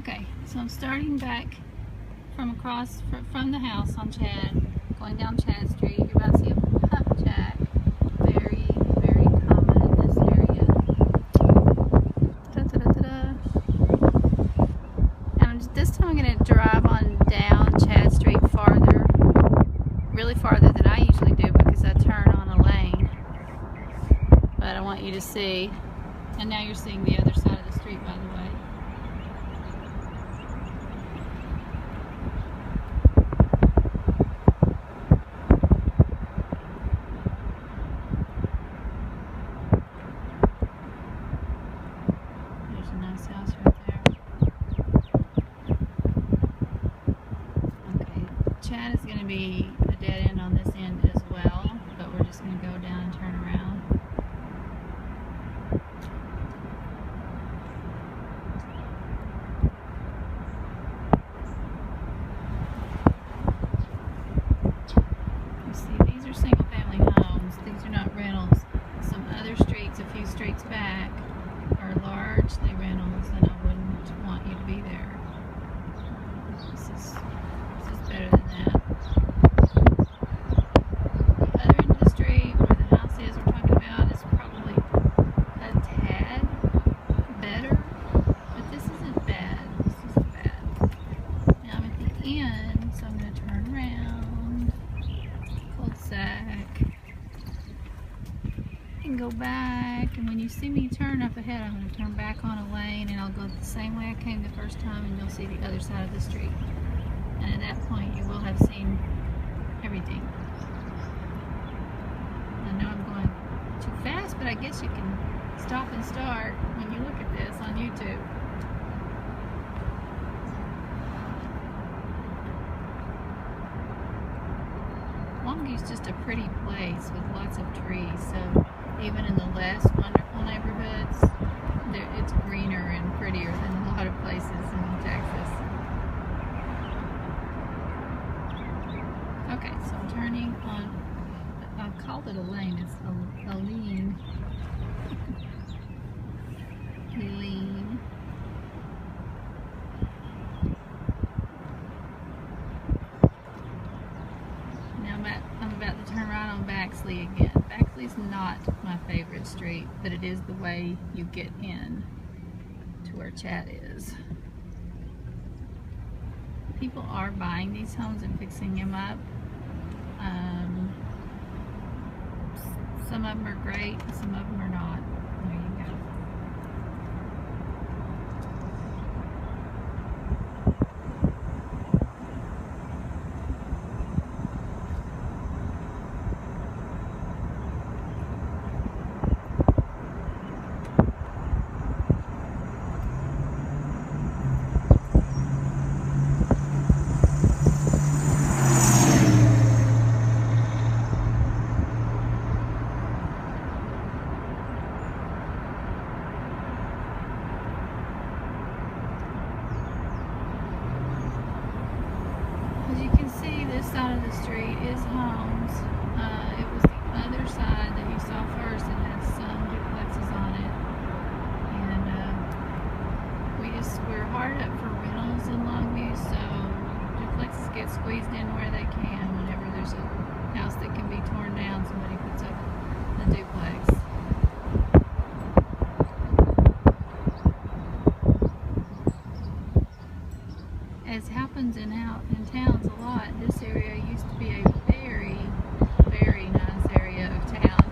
Okay, so I'm starting back from across from the house on Chad, going down Chad Street. You're about to see a pup jack, very, very common in this area. And this time I'm going to drive on down Chad Street farther, really farther than I usually do because I turn on a lane. But I want you to see, and now you're seeing the other side of the street, by the way. Nice house right there. Okay, Chad is going to be a dead end on this end as well, but we're just going to go down and turn around. You see, these are single family homes. These are not rentals. Some other streets, a few streets back, are largely rentals, and I wouldn't want you to be there. This is better than that. The other end of the street, where the house is we're talking about, is probably a tad better, but this isn't bad. This isn't bad. Now I'm at the end, so I'm going to turn around, cul-de-sac, and go back, and when you see me turn up ahead, I'm going to turn back on a lane, and I'll go the same way I came the first time, and you'll see the other side of the street. And at that point you will have seen everything. I know I'm going too fast, but I guess you can stop and start when you look at this on YouTube. Longview's just a pretty place with lots of trees, so even in the less wonderful neighborhoods, it's greener and prettier than a lot of places in Texas. Okay, so I'm turning on, I called it a lane, it's a lean. Lean. Now I'm about to turn right on Baxley again. Baxley's not my favorite street, but it is the way you get in to where Chad is. People are buying these homes and fixing them up. Some of them are great, some of them are not. There you go. As you can see, this side of the street is homes. It was the other side that you saw first that had some duplexes on it. And we're hard up for rentals in Longview, so duplexes get squeezed in where they can. Whenever there's a house that can be torn down, somebody puts up a duplex. As happens in towns a lot, this area used to be a very, very nice area of town.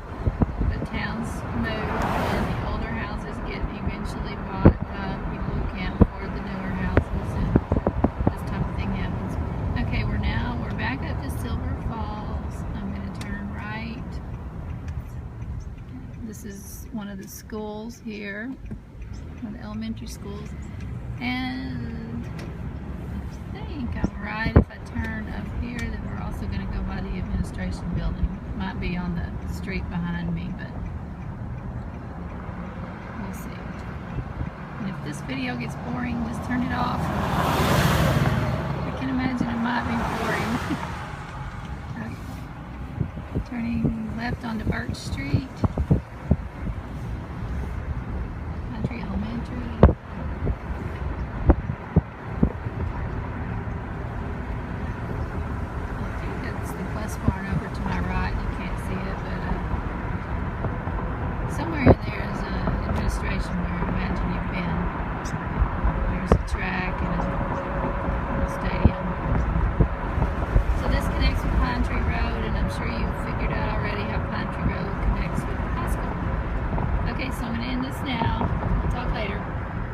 But towns move and the older houses get eventually bought by people who can't afford the newer houses, and this type of thing happens. Okay, we're back up to Silver Falls. I'm going to turn right. This is one of the schools here, one of the elementary schools, and I think I'm right. If I turn up here, then we're also going to go by the administration building. Might be on the street behind me, but we'll see. And if this video gets boring, just turn it off. I can imagine it might be boring. Okay. Turning left onto Birch Street.